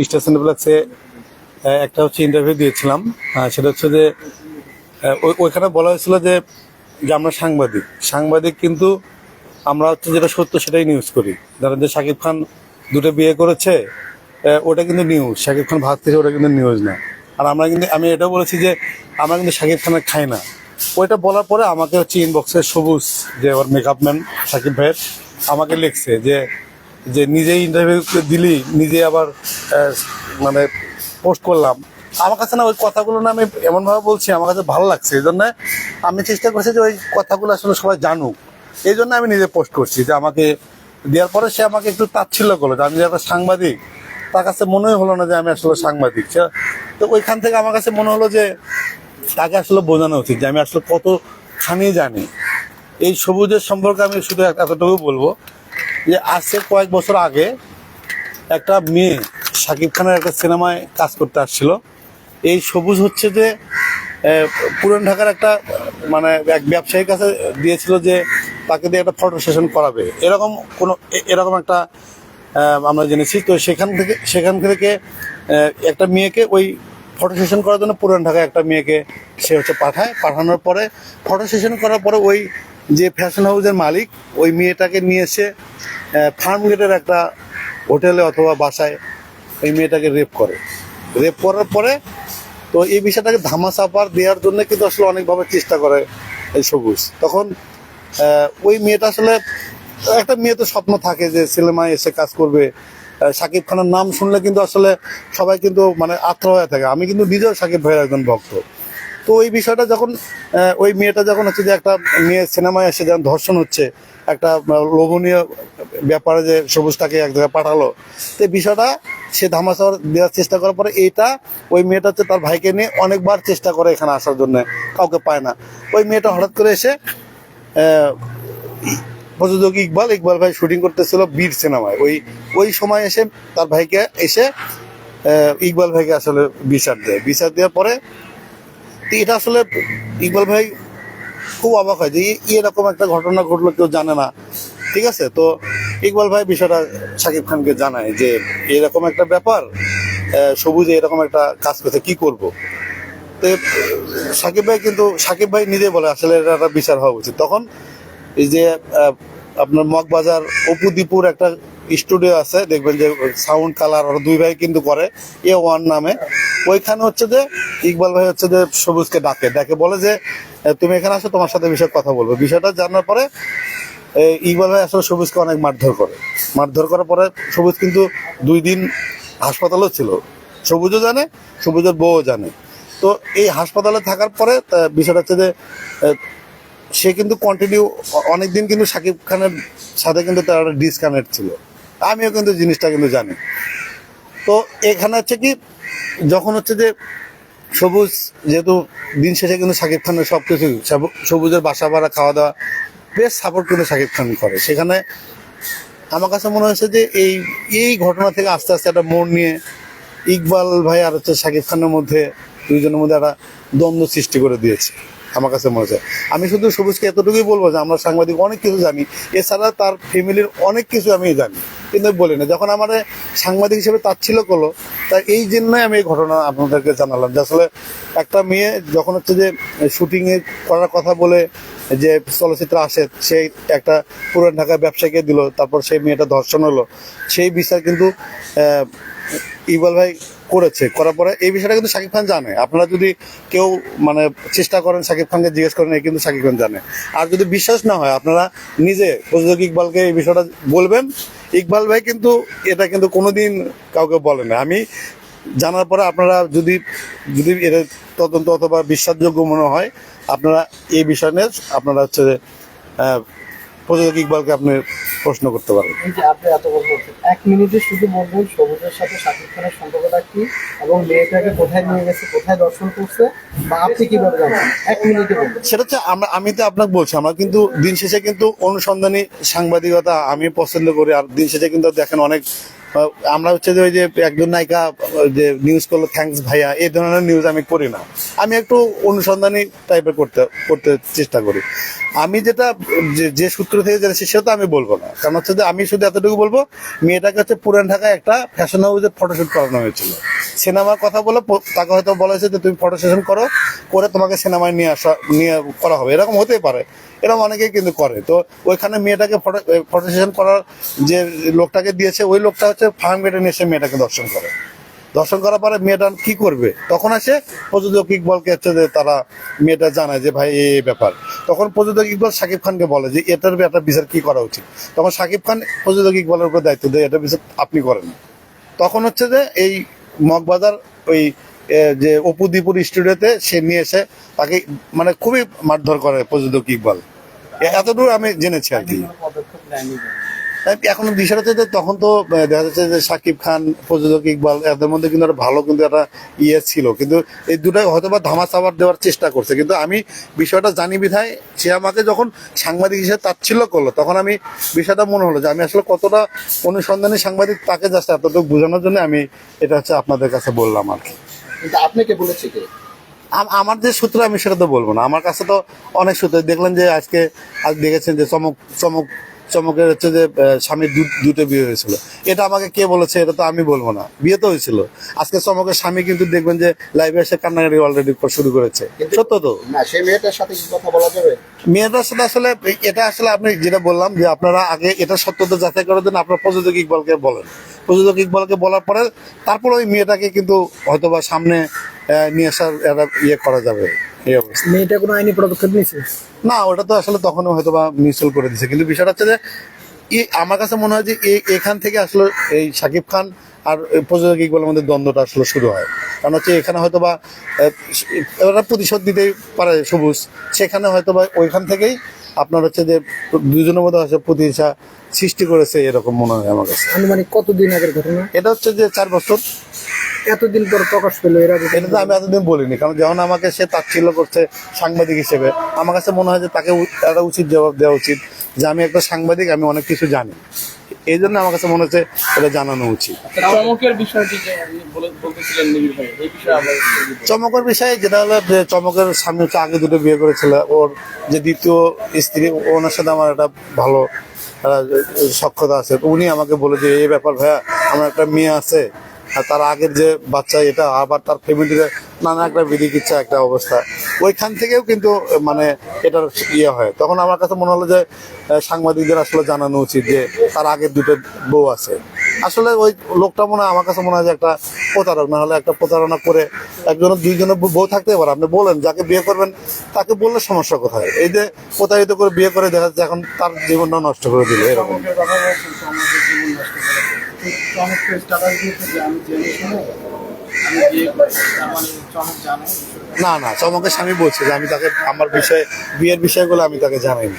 Star সিনেপ্লেক্সে একটা হচ্ছে interview দিয়েছিলাম। সেটা হচ্ছে যে ওইখানে বলা হয়েছিল যে যে আমরা সাংবাদিক সাংবাদিক কিন্তু আমরা হচ্ছে যেটা সত্য সেটাই নিউজ করি। ধরেন যে শাকিব খান দুটো বিয়ে করেছে, ওটা কিন্তু নিউজ। শাকিব খান ভাত খেয়েছে, ওটা কিন্তু নিউজ না। আর আমরা কিন্তু আমি এটাও বলেছি যে আমরা কিন্তু শাকিব খানের খাই না। ওইটা বলার পরে আমাকে হচ্ছে ইনবক্সে সবুজ, যে ওর মেকআপ ম্যান শাকিব ভাইয়ের, আমাকে লিখছে যে যে নিজেই ইন্টারভিউ দিলি, নিজে আবার মানে পোস্ট করলাম। আমার কাছে না ওই কথাগুলো না আমি এমনভাবে বলছি, আমার কাছে ভালো লাগছে। এই জন্য আমি চেষ্টা করছি যে ওই কথাগুলো আসলে সবাই জানুক। এই জন্য আমি নিজে পোস্ট করছি। যে আমাকে দেওয়ার পরে সে আমাকে একটু তাচ্ছিল্য করলো যে আমি যে একটা সাংবাদিক, তার কাছে মনেই হলো না যে আমি আসলে সাংবাদিক। তো ওইখান থেকে আমার কাছে মনে হলো যে তাকে আসলে বোঝানো উচিত যে আমি আসলে কতখানি জানি। এই সবুজের সম্পর্কে আমি শুধু এতটুকু বলবো যে আজকে কয়েক বছর আগে একটা মেয়ে শাকিব খানের একটা সিনেমায় কাজ করতে আসছিল। এই সবুজ হচ্ছে যে পুরান ঢাকার একটা মানে এক ব্যবসায়ীর কাছে দিয়েছিল যে তাকে দিয়ে একটা ফটো সেশন করাবে, এরকম একটা আমরা জেনেছি। তো সেখান থেকে একটা মেয়েকে ওই ফটো সেশন করার জন্য পুরান ঢাকায় একটা মেয়েকে সে হচ্ছে পাঠানোর পরে ফটো সেশন করার পরে ওই যে ফ্যাশন হাউসের মালিক ওই মেয়েটাকে নিয়ে এসে ফার্ম গেটের একটা হোটেলে অথবা বাসায় ওই মেয়েটাকে রেপ করার পরে তো এই বিষয়টাকে ধামাচাপা দেওয়ার জন্য কিন্তু আসলে অনেকভাবে চেষ্টা করে এই সবুজ। তখন ওই মেয়েটা আসলে, একটা মেয়ে তো স্বপ্ন থাকে যে সিনেমায় এসে কাজ করবে। শাকিব খানের নাম শুনলে কিন্তু আসলে সবাই কিন্তু মানে আত্মা হয়ে থাকে। আমি কিন্তু নিজেও শাকিব ভাইয়ের একজন ভক্ত। তো ওই বিষয়টা যখন ওই মেয়েটা যখন হচ্ছে যে একটা মেয়ে সিনেমায় এসে যখন ধর্ষণ হচ্ছে, একটা লোভনীয় ব্যাপারে যে সবুজটাকে এক জায়গায় পাঠালো, তো এই বিষয়টা সে ধামাচাপা দেওয়ার চেষ্টা করার পরে এইটা ওই মেয়েটা হচ্ছে তার ভাইকে নিয়ে অনেকবার চেষ্টা করে এখানে আসার জন্য, কাউকে পায় না। ওই মেয়েটা হঠাৎ করে এসে প্রযোজক ইকবাল ভাই শুটিং করতেছিল বীর সিনেমায়। ওই সময় এসে তার ভাইকে এসে ইকবাল ভাইকে আসলে বিচার দেওয়ার পরে এটা আসলে ইকবাল ভাই খুব অবাক হয় যে এরকম একটা ঘটনা ঘটলো, কেউ জানে না। ঠিক আছে, তো ইকবাল ভাই বিষয়টা শাকিব খানকে জানায় যে এরকম একটা ব্যাপার, সবুজে এরকম একটা কাজ করতে কি করব। তো সাকিব ভাই নিজে বলে আসলে এটা একটা বিচার হওয়া উচিত। তখন এই যে আপনার মগবাজার অপু দীপুর একটা স্টুডিও আছে, দেখবেন যে সাউন্ড কালার ওরা দুই ভাই কিন্তু করে A1 নামে। ওইখানে হচ্ছে যে ইকবাল ভাই হচ্ছে যে সবুজকে ডাকে বলে যে তুমি এখানে আসো, তোমার সাথে বিষয়ে কথা বলবো। বিষয়টা জানার পরে ইকবাল ভাই আসলে সবুজকে অনেক মারধর করার পরে সবুজ কিন্তু 2 দিন হাসপাতালেও ছিল। সবুজও জানে, সবুজের বউও জানে। তো এই হাসপাতালে থাকার পরে বিষয়টা হচ্ছে যে সে কিন্তু কন্টিনিউ অনেকদিন কিন্তু শাকিব খানের সাথে কিন্তু তার ডিসকানেক্ট ছিল। আমিও কিন্তু জিনিসটা কিন্তু জানি। তো এখানে হচ্ছে কি, যখন হচ্ছে যে সবুজ যেহেতু দিন শেষে কিন্তু শাকিব খানের সব কিছু, সবুজের বাসা ভাড়া, খাওয়া দাওয়া, বেশ সাপোর্ট কিন্তু শাকিব খান করে। সেখানে আমার কাছে মনে হয়েছে যে এই ঘটনা থেকে আস্তে আস্তে একটা মোড় নিয়ে ইকবাল ভাই আর হচ্ছে শাকিব খানের মধ্যে, দুইজনের মধ্যে একটা দ্বন্দ্ব সৃষ্টি করে দিয়েছে আমার কাছে মনে হয়। আমি শুধু সবুজকে এতটুকুই বলবো যে আমরা সাংবাদিক অনেক কিছু জানি, এছাড়া তার ফ্যামিলির অনেক কিছু আমি জানি, কিন্তু বলি না। যখন আমার সাংবাদিক হিসেবে তাচ্ছিল্য করলো, তাই এই জন্যই আমি এই ঘটনা আপনাদেরকে জানালাম যে আসলে একটা মেয়ে যখন হচ্ছে যে শুটিংয়ে করার কথা বলে যে চলচ্চিত্র আসে, সেই একটা পুরান ঢাকার ব্যবসায়ীকে দিল, তারপর সেই মেয়েটা ধর্ষণ হলো, সেই বিচার কিন্তু ইকবাল ভাই করার পরে এই বিষয়টা কিন্তু শাকিব খান জানে। আপনারা যদি কেউ মানে চেষ্টা করেন শাকিব খানকে জিজ্ঞেস করেন, এই কিন্তু শাকিব খান জানে। আর যদি বিশ্বাস না হয়, আপনারা নিজে প্রযোজক ইকবালকে এই বিষয়টা বলবেন। ইকবাল ভাই কিন্তু এটা কিন্তু কোনোদিন কাউকে বলে না। আমি জানার পরে আপনারা যদি এটা তদন্ত অথবা বিশ্বাসযোগ্য মনে হয়, আপনারা এই বিষয় নিয়ে আপনারা হচ্ছে প্রযোজক ইকবালকে আপনি প্রশ্ন করতে পারেন। আপনি এত কথা বলছেন, 1 মিনিটে শুধু বলবেন সবুজের সাথে শাকিব খানের সম্পর্কটা কি, এবং মেয়েটাকে কোথায় নিয়ে গেছে, কোথায় দর্শন করছে, বা আপনি কিভাবে জানেন? 1 মিনিটে বলবেন। সেটা হচ্ছে আমি তো আপনাকে বলছি, আমরা কিন্তু দিন শেষে কিন্তু অনুসন্ধানী সাংবাদিকতা আমি পছন্দ করি। আর দিন শেষে কিন্তু দেখেন অনেক আমরা হচ্ছে যে ওই যে একজন নায়িকা যে নিউজ করলো থ্যাঙ্কস ভাইয়া, এই ধরনের নিউজ আমি করি না। আমি একটু অনুসন্ধানী টাইপের করতে চেষ্টা করি। আমি যেটা যে সূত্র থেকে জেনেছি সেটা তো আমি বলবো না, কারণ হচ্ছে যে আমি শুধু এতটুকু বলবো, মেয়েটাকে হচ্ছে পুরান ঢাকায় একটা ফ্যাশন হাউসে ফটোশুট করানো হয়েছিল। সিনেমার কথা বলে তাকে হয়তো বলা হয়েছে যে তুমি ফটো সেশন করে তোমাকে সিনেমায় নিয়ে করা হবে, এরকম হতেই পারে, এরকম অনেকেই কিন্তু করে। তো ওইখানে মেয়েটাকে ফটো সেশন করার যে লোকটাকে দিয়েছে, ওই লোকটা হচ্ছে ফার্ম গেটে নিয়ে এসে মেয়েটাকে দর্শন করার পরে মেয়েটা কি করবে, তখন আসে প্রযোজক ইকবালকে হচ্ছে যে তারা মেয়েটা জানায় যে ভাই এই ব্যাপার। তখন প্রযোজক ইকবাল শাকিব খানকে বলে যে এটার একটা বিচার কি করা উচিত। তখন শাকিব খান প্রযোজক ইকবালের উপর দায়িত্ব দেয়, এটা বিচার আপনি করেন। তখন হচ্ছে যে এই মগবাজার ওই যে অপু দীপুর স্টুডিওতে সে নিয়ে এসে তাকে মানে খুবই মারধর করে প্রযোজক ইকবাল, এতদূর আমি জেনেছি আর কি। পদক্ষেপ নেয়নি। এখন বিষয়টা হচ্ছে যে তখন তো দেখা যাচ্ছে যে শাকিব খান প্রযোজক ইকবাল এদের মধ্যে কিন্তু একটা ভালো কিন্তু একটা ছিল, কিন্তু এই দুটাই হয়তো বা ধামাচাপা দেওয়ার চেষ্টা করছে। কিন্তু আমি বিষয়টা জানি বিধায় সে আমাকে যখন সাংবাদিক হিসেবে তাচ্ছিল্য করলো, তখন আমি বিষয়টা মনে হলো যে আমি আসলে কতটা অনুসন্ধানী সাংবাদিক, তাকে জাস্ট এতটুকু বোঝানোর জন্য আমি এটা হচ্ছে আপনাদের কাছে বললাম আর কি। কিন্তু আপনাকে বলেছে কে? আমার যে সূত্র আমি সেটা তো বলবো না, আমার কাছে তো অনেক সূত্র। দেখলেন যে আজ দেখেছেন যে চমকের হচ্ছে যে স্বামীর দুটো বিয়ে হয়েছিল, এটা আমাকে কে বলেছে এটা তো আমি বলবো না, বিয়ে তো হয়েছিল। আজকে চমকের স্বামী কিন্তু দেখবেন যে লাইভে এসে কান্নাকাটি অলরেডি শুরু করেছে, সত্য তো না? সেই মেয়েটার সাথে কি কথা বলা যাবে? মেয়েটার সাথে আসলে এটা আসলে আপনি যেটা বললাম যে আপনারা আগে এটা সত্যতা যাচাই করার জন্য আপনার প্রযোজক ইকবালকে বলেন, প্রযোজক ইকবালকে বলার পরে তারপর ওই মেয়েটাকে কিন্তু হয়তোবা সামনে নিয়ে আসার একটা করা যাবে। এই অবস্থা। মেয়েটা কোনো আইনি পদক্ষেপ নিয়েছে না, ওটা তো আসলে তখন হয়তো বা মিসল করে দিছে, কিন্তু বিষয়টা হচ্ছে যে আমার কাছে মনে হয় যে এখান থেকে আসলে এই শাকিব খান আর প্রযোজক ইকবালের মধ্যে দ্বন্দ্বটা আসলে শুরু হয়। কারণ হচ্ছে এখানে হয়তো বা ওরা প্রতিশোধ দিতেই পারে সবুজ, সেখানে হয়তো বা ওইখান থেকেই আপনার হচ্ছে যে দুজনের মধ্যে হচ্ছে প্রতিহিংসা সৃষ্টি করেছে, এরকম মনে হয় আমার কাছে। আনুমানিক কতদিন আগের ঘটনা এটা হচ্ছে যে 4 বছর। এতদিন পর প্রকাশ পেলো এরা? এটা তো আমি এতদিন বলিনি, কারণ যখন আমাকে সে তাচ্ছিল্য করছে সাংবাদিক হিসেবে, আমার কাছে মনে হয় যে তাকে একটা উচিত জবাব দেওয়া উচিত যে আমি একটা সাংবাদিক, আমি অনেক কিছু জানি। এই জন্য আমার কাছে মনে হচ্ছে এটা জানানো উচিত। চমকের বিষয়টি যে বলতেছিলেন নিবিড় ভাই, এই বিষয়ে আমরা চমকের বিষয়ে যেটা হলো যে চমকের স্বামী হচ্ছে আগে দুটো বিয়ে করেছিল, ওর যে দ্বিতীয় স্ত্রী ওনার সাথে আমার একটা ভালো সখ্যতা আছে। উনি আমাকে বলে যে এই ব্যাপার ভাইয়া, আমার একটা মেয়ে আছে, আর তার আগের যে বাচ্চা এটা, আবার তার ফ্যামিলিতে নানা একটা বিধিক ইচ্ছা একটা অবস্থা, ওইখান থেকেও কিন্তু মানে এটার হয়। তখন আমার কাছে মনে হলো যে সাংবাদিকদের আসলে জানানো উচিত যে তার আগের দুটো বউ আছে। আসলে ওই লোকটা মনে হয় আমার কাছে মনে হয় যে একটা প্রতারক, না হলে একটা প্রতারণা করে একজনের দুইজনের বউ থাকতে পারে। আপনি বলেন যাকে বিয়ে করবেন তাকে বললে সমস্যা কোথায়? এই যে প্রতারিত করে বিয়ে করে দেখা যাচ্ছে এখন তার জীবনটা নষ্ট করে দিল এরকম। না না, চমকের স্বামী বলছে যে আমি তাকে আমার বিষয়ে বিয়ের বিষয়গুলো আমি তাকে জানাইনি।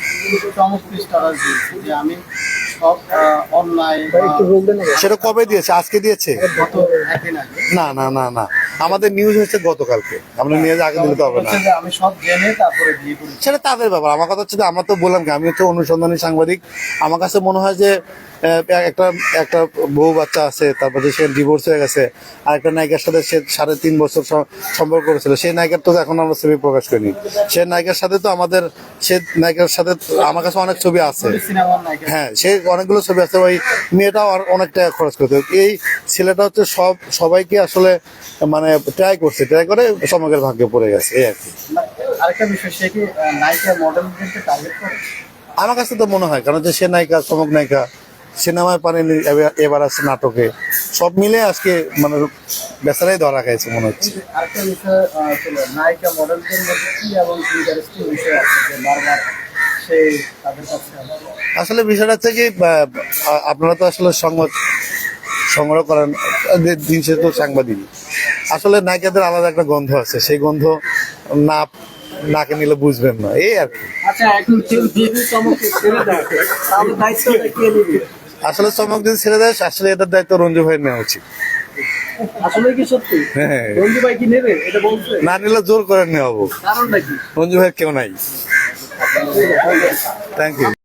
সেটা কবে দিয়েছে? আজকে দিয়েছে? না না না না, আমাদের নিউজ হচ্ছে গতকালকে, আমরা নিউজ আগে দিলে তো হবে না। আমি সব জেনে তারপরে বিয়ে করি, সেটা তাদের ব্যাপার। আমার কথা হচ্ছে যে আমরা তো বললাম কি আমি হচ্ছে অনুসন্ধানী সাংবাদিক। আমার কাছে মনে হয় যে একটা বউ বাচ্চা আছে, তারপরে সে ডিভোর্স হয়ে গেছে, আর একটা নায়িকার সাথে সে 3.5 বছর সম্পর্ক করেছিল। সেই নায়িকার তো এখন আমরা ছবি প্রকাশ করিনি। সে নায়িকার সাথে তো সে নায়িকার সাথে আমার কাছে অনেক ছবি আছে। হ্যাঁ, সে অনেকগুলো ছবি আছে। ওই মেয়েটাও আর অনেক টাকা খরচ করতে, এই ছেলেটা হচ্ছে সবাইকে আসলে মানে ট্রাই করে চমকের ভাগ্যে পড়ে গেছে, এই আর কি। আরেকটা বিষয়, সে কি নায়িকা মডেলদেরকে টার্গেট করে? আমার কাছে তো মনে হয়, কারণ যে সে নায়িকা, চমক নায়িকা, সিনেমায় পারেনি, এবার আসছে নাটকে, সব মিলে আজকে মানে বেচারাই ধরা খাইছে মনে হচ্ছে। আরেকটা বিষয় ছিল, নায়িকা মডেলদের মধ্যে কি এবং ইন্টারেস্টিং বিষয় আছে যে বারবার সে তাদের কাছে আসলে বিষয়টা হচ্ছে কি আপনারা তো আসলে সংগ্রহ করেন, দিন শেষে তো সাংবাদিক। আসলে নায়িকাদের আলাদা একটা গন্ধ আছে, সেই গন্ধ নাকে নিলে বুঝবেন না, এই আর কি। আচ্ছা, এখন চমকে ছেড়ে দেয়, তাহলে দায়িত্বটা কে নেবে? আসলে চমক যদি ছেড়ে দেয়, আসলে এটার দায়িত্ব রঞ্জু ভাইয়ের নেওয়া উচিত। আসলে কি সত্যি হ্যাঁ, রঞ্জু ভাই কি নেবে এটা বলছে? না নিলে জোর করে নেওয়া, কারণটা কি? রঞ্জু ভাইয়ের কেউ নাই। Thank you.